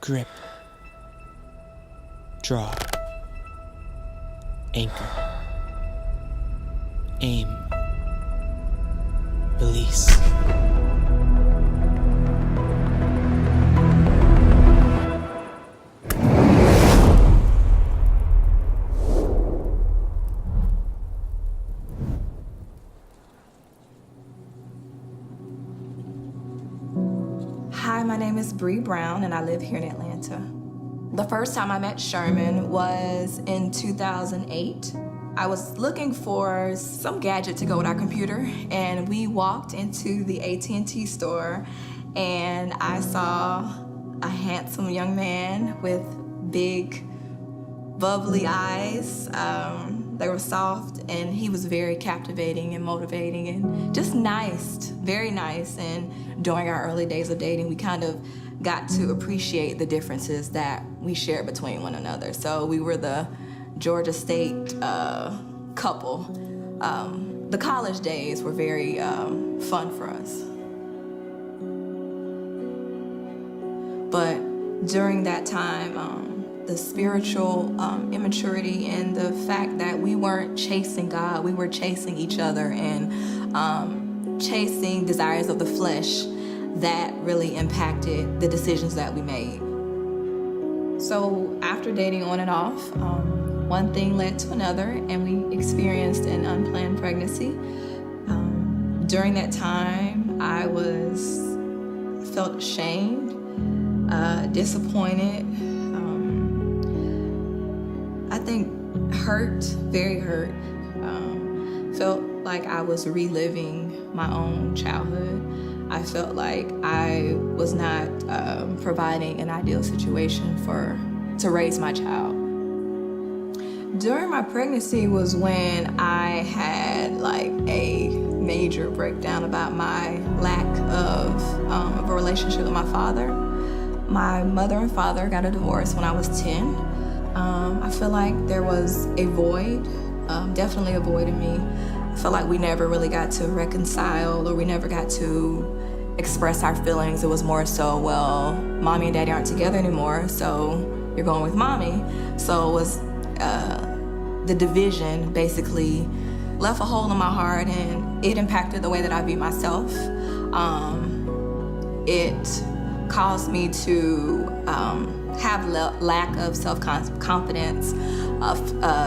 grip, draw, anchor, aim, release. Hi, my name is Bree Brown and I live here in Atlanta. The first time I met Sherman was in 2008. I was looking for some gadget to go with our computer, and we walked into the AT&T store and I saw a handsome young man with big bubbly eyes. They were soft, and he was very captivating and motivating and just nice, very nice. And during our early days of dating, we kind of got to appreciate the differences that we shared between one another. So we were the Georgia State couple. The college days were very fun for us. But during that time, the spiritual immaturity and the fact that we weren't chasing God, we were chasing each other and chasing desires of the flesh, that really impacted the decisions that we made. So after dating on and off, one thing led to another, and we experienced an unplanned pregnancy. During that time, I felt ashamed, disappointed, I think hurt, very hurt. Felt like I was reliving my own childhood. I felt like I was not providing an ideal situation to raise my child. During my pregnancy was when I had like a major breakdown about my lack of a relationship with my father. My mother and father got a divorce when I was 10. I feel like there was a void, definitely a void in me. I feel like we never really got to reconcile, or we never got to express our feelings. It was more so, well, mommy and daddy aren't together anymore, so you're going with mommy. So it was the division basically left a hole in my heart, and it impacted the way that I view myself. It caused me to have lack of self-confidence,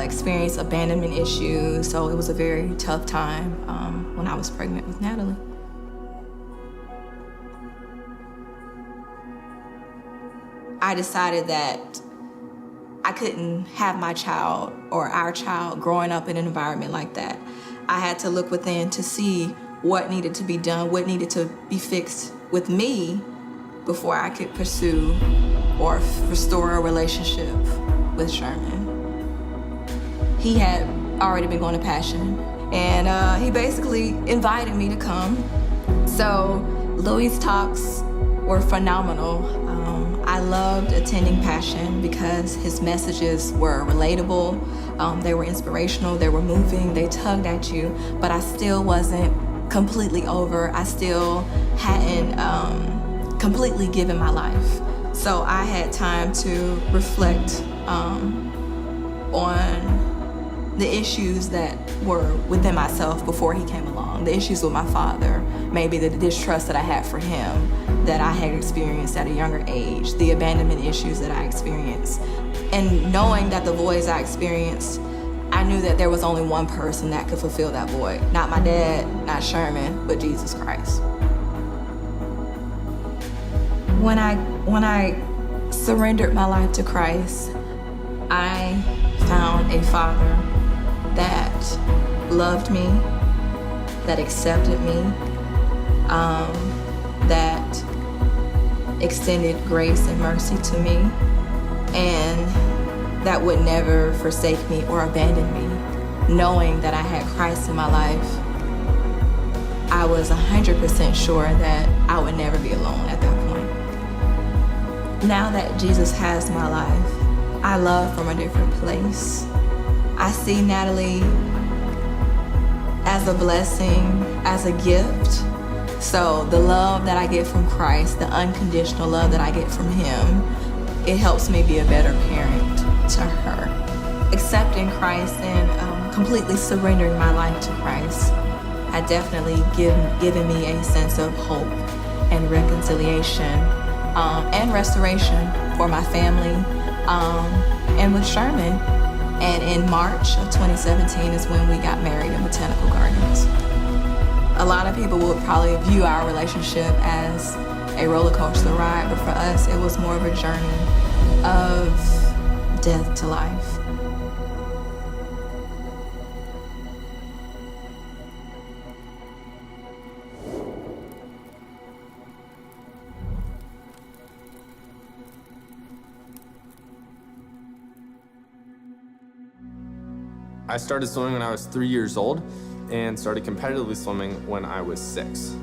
experience abandonment issues. So it was a very tough time when I was pregnant with Natalie. I decided that I couldn't have my child or our child growing up in an environment like that. I had to look within to see what needed to be done, what needed to be fixed with me before I could pursue or restore a relationship with Sherman. He had already been going to Passion, and he basically invited me to come. So Louis' talks were phenomenal. I loved attending Passion because his messages were relatable, they were inspirational, they were moving, they tugged at you, but I still wasn't completely over. I still hadn't completely given my life. So I had time to reflect on the issues that were within myself before he came along, the issues with my father, maybe the distrust that I had for him that I had experienced at a younger age, the abandonment issues that I experienced. And knowing that the voids I experienced, I knew that there was only one person that could fulfill that void. Not my dad, not Sherman, but Jesus Christ. When I surrendered my life to Christ, I found a father that loved me, that accepted me, that extended grace and mercy to me, and that would never forsake me or abandon me. Knowing that I had Christ in my life, I was 100% sure that I would never be alone at that point. Now that Jesus has my life, I love from a different place. I see Natalie as a blessing, as a gift. So the love that I get from Christ, the unconditional love that I get from him, it helps me be a better parent to her. Accepting Christ and completely surrendering my life to Christ had definitely given me a sense of hope and reconciliation and restoration for my family and with Sherman. And in March of 2017 is when we got married in Botanical Gardens. A lot of people would probably view our relationship as a roller coaster ride, but for us, it was more of a journey of death to life. I started swimming when I was 3 years old and started competitively swimming when I was 6.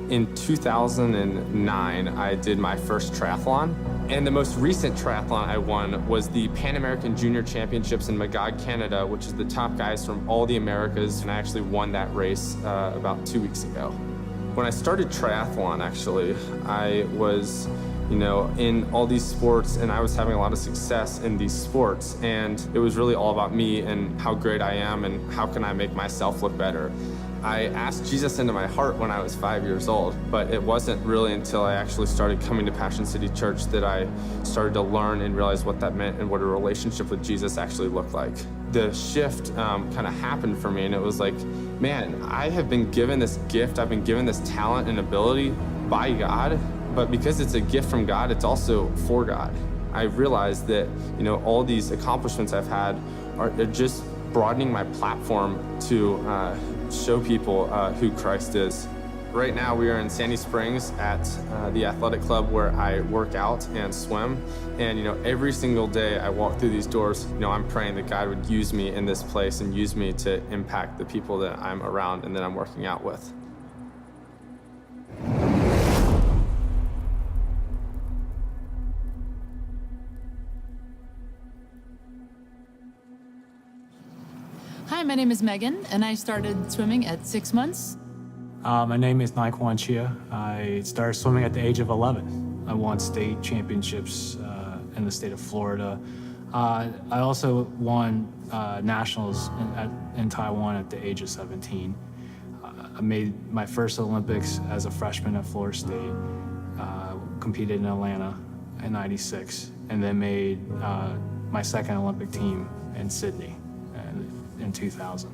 In 2009, I did my first triathlon, and the most recent triathlon I won was the Pan American Junior Championships in Magog, Canada, which is the top guys from all the Americas, and I actually won that race about 2 weeks ago. When I started triathlon, actually, I was in all these sports, and I was having a lot of success in these sports, and it was really all about me and how great I am and how can I make myself look better. I asked Jesus into my heart when I was 5 years old, but it wasn't really until I actually started coming to Passion City Church that I started to learn and realize what that meant and what a relationship with Jesus actually looked like. The shift kind of happened for me, and it was like, man, I have been given this gift, I've been given this talent and ability by God, but because it's a gift from God, it's also for God. I realized that, all these accomplishments I've had are just broadening my platform to show people who Christ is. Right now we are in Sandy Springs at the athletic club where I work out and swim. And every single day I walk through these doors, I'm praying that God would use me in this place and use me to impact the people that I'm around and that I'm working out with. Hi, my name is Megan, and I started swimming at 6 months. My name is Naquan Chia. I started swimming at the age of 11. I won state championships in the state of Florida. I also won nationals in Taiwan at the age of 17. I made my first Olympics as a freshman at Florida State, competed in Atlanta in '96, and then made my second Olympic team in Sydney in 2000.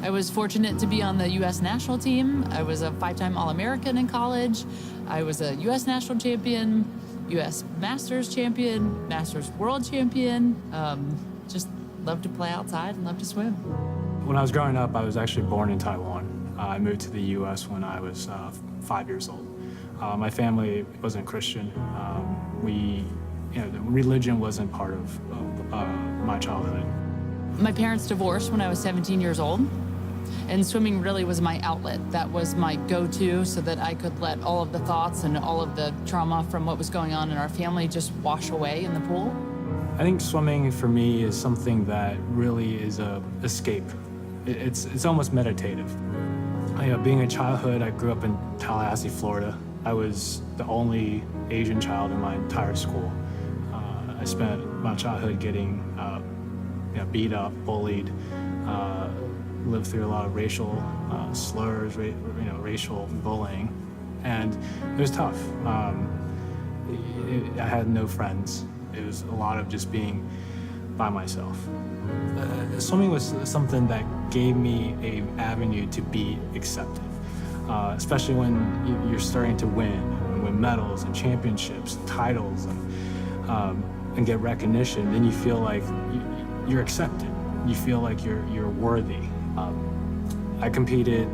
I was fortunate to be on the U.S. national team. I was a 5-time All-American in college. I was a U.S. national champion, U.S. Masters champion, Masters world champion. Just loved to play outside and loved to swim. When I was growing up, I was actually born in Taiwan. I moved to the U.S. when I was 5 years old. My family wasn't Christian. The religion wasn't part of my childhood. My parents divorced when I was 17 years old, and swimming really was my outlet. That was my go-to so that I could let all of the thoughts and all of the trauma from what was going on in our family just wash away in the pool. I think swimming for me is something that really is a escape. It's almost meditative. Being a childhood, I grew up in Tallahassee, Florida. I was the only Asian child in my entire school. I spent my childhood getting beat up, bullied, lived through a lot of racial slurs, racial bullying, and it was tough. I had no friends. It was a lot of just being by myself. Swimming was something that gave me an avenue to be accepted, especially when you're starting to win medals and championships, titles, and get recognition. Then you feel like you're accepted. You feel like you're worthy. I competed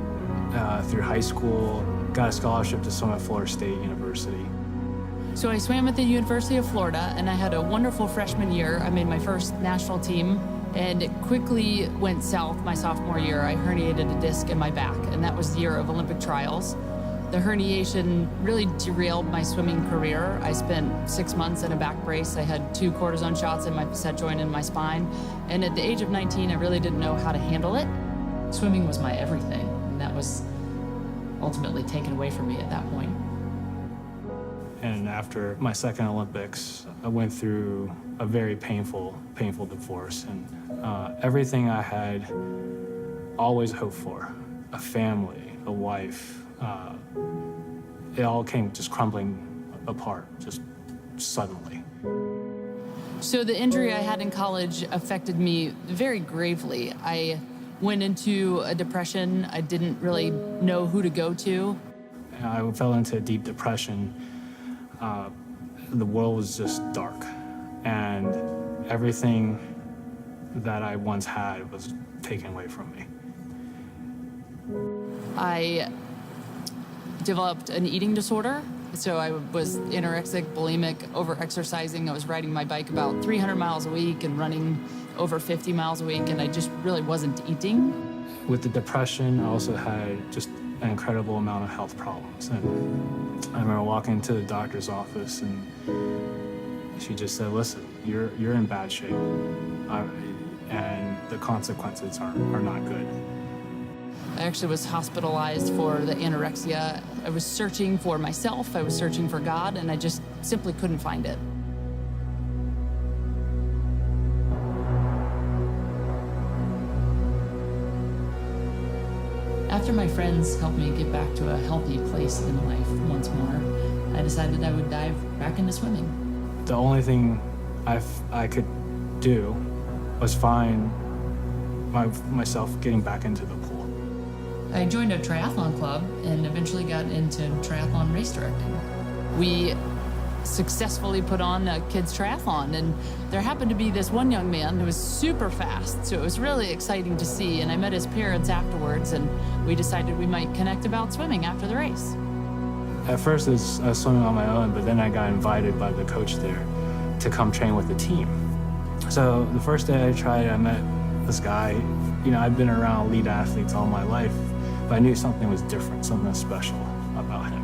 through high school, got a scholarship to swim at Florida State University. So I swam at the University of Florida, and I had a wonderful freshman year. I made my first national team, and it quickly went south my sophomore year. I herniated a disc in my back, and that was the year of Olympic trials. The herniation really derailed my swimming career. I spent 6 months in a back brace. I had 2 cortisone shots in my facet joint and my spine. And at the age of 19, I really didn't know how to handle it. Swimming was my everything, and that was ultimately taken away from me at that point. And after my second Olympics, I went through a very painful divorce. And everything I had always hoped for, a family, a wife, it all came just crumbling apart, just suddenly. So the injury I had in college affected me very gravely. I went into a depression. I didn't really know who to go to. I fell into a deep depression. The world was just dark, and everything that I once had was taken away from me. I developed an eating disorder. So I was anorexic, bulimic, over-exercising. I was riding my bike about 300 miles a week and running over 50 miles a week, and I just really wasn't eating. With the depression, I also had just an incredible amount of health problems. And I remember walking into the doctor's office, and she just said, "Listen, you're in bad shape, and the consequences are not good." I actually was hospitalized for the anorexia. I was searching for myself, I was searching for God, and I just simply couldn't find it. After my friends helped me get back to a healthy place in life once more, I decided I would dive back into swimming. The only thing I could do was find myself getting back into the pool. I joined a triathlon club and eventually got into triathlon race directing. We successfully put on a kids' triathlon, and there happened to be this one young man who was super fast, so it was really exciting to see, and I met his parents afterwards, and we decided we might connect about swimming after the race. At first, I was swimming on my own, but then I got invited by the coach there to come train with the team. So the first day I tried, I met this guy. You know, I've been around elite athletes all my life, but I knew something was different, something special about him.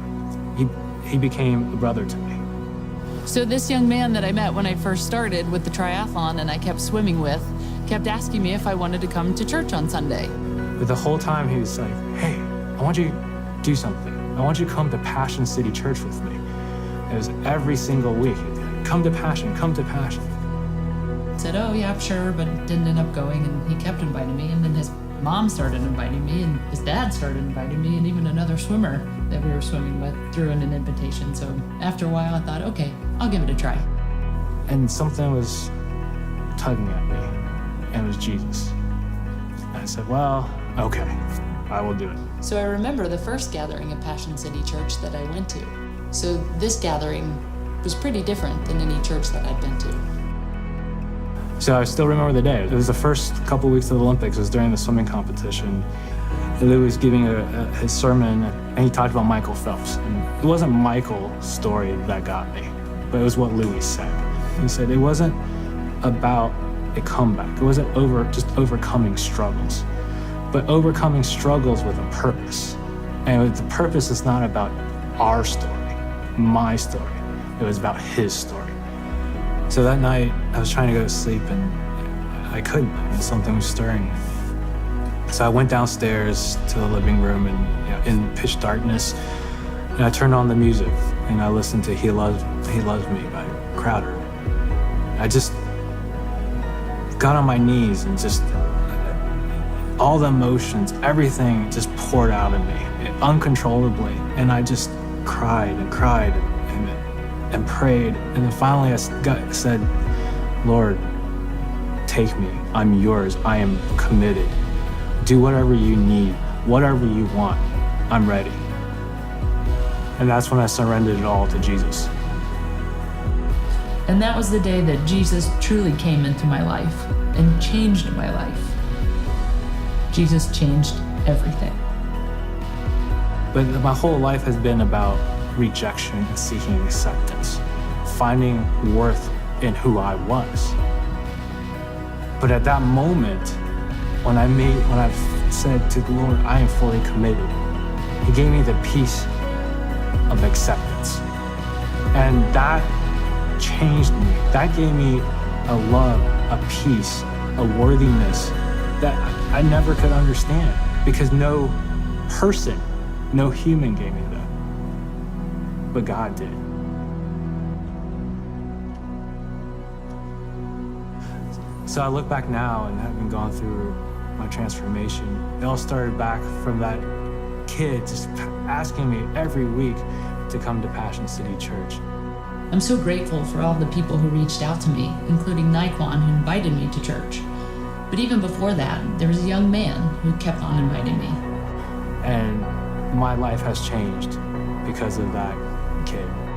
He became a brother to me. So this young man that I met when I first started with the triathlon and I kept swimming with, kept asking me if I wanted to come to church on Sunday. But the whole time he was like, "Hey, I want you to do something. I want you to come to Passion City Church with me." It was every single week. He'd be like, "Come to Passion, come to Passion." I said, "Oh yeah, sure," but didn't end up going, and he kept inviting me, and then his mom started inviting me, and his dad started inviting me, and even another swimmer that we were swimming with threw in an invitation. So after a while I thought, okay, I'll give it a try. And something was tugging at me, and it was Jesus. And I said, "Well, okay, I will do it." So I remember the first gathering at Passion City Church that I went to. So this gathering was pretty different than any church that I'd been to. So I still remember the day. It was the first couple weeks of the Olympics. It was during the swimming competition. Lou was giving his sermon, and he talked about Michael Phelps. And it wasn't Michael's story that got me, but it was what Louis said. He said it wasn't about a comeback. It wasn't just overcoming struggles, but overcoming struggles with a purpose. And the purpose is not about our story, my story. It was about his story. So that night, I was trying to go to sleep, and I couldn't, and something was stirring. So I went downstairs to the living room, and in pitch darkness, and I turned on the music, and I listened to He Loves Me by Crowder. I just got on my knees, and just all the emotions, everything just poured out of me uncontrollably, and I just cried and cried and prayed, and then finally I said, "Lord, take me. I'm yours. I am committed. Do whatever you need, whatever you want. I'm ready." And that's when I surrendered it all to Jesus. And that was the day that Jesus truly came into my life and changed my life. Jesus changed everything. But my whole life has been about rejection and seeking acceptance, finding worth in who I was. But at that moment, when I said to the Lord, "I am fully committed," He gave me the peace of acceptance. And that changed me. That gave me a love, a peace, a worthiness that I never could understand, because no person, no human gave me that. But God did. So I look back now and having gone through my transformation, it all started back from that kid just asking me every week to come to Passion City Church. I'm so grateful for all the people who reached out to me, including Naquan, who invited me to church. But even before that, there was a young man who kept on inviting me. And my life has changed because of that kid.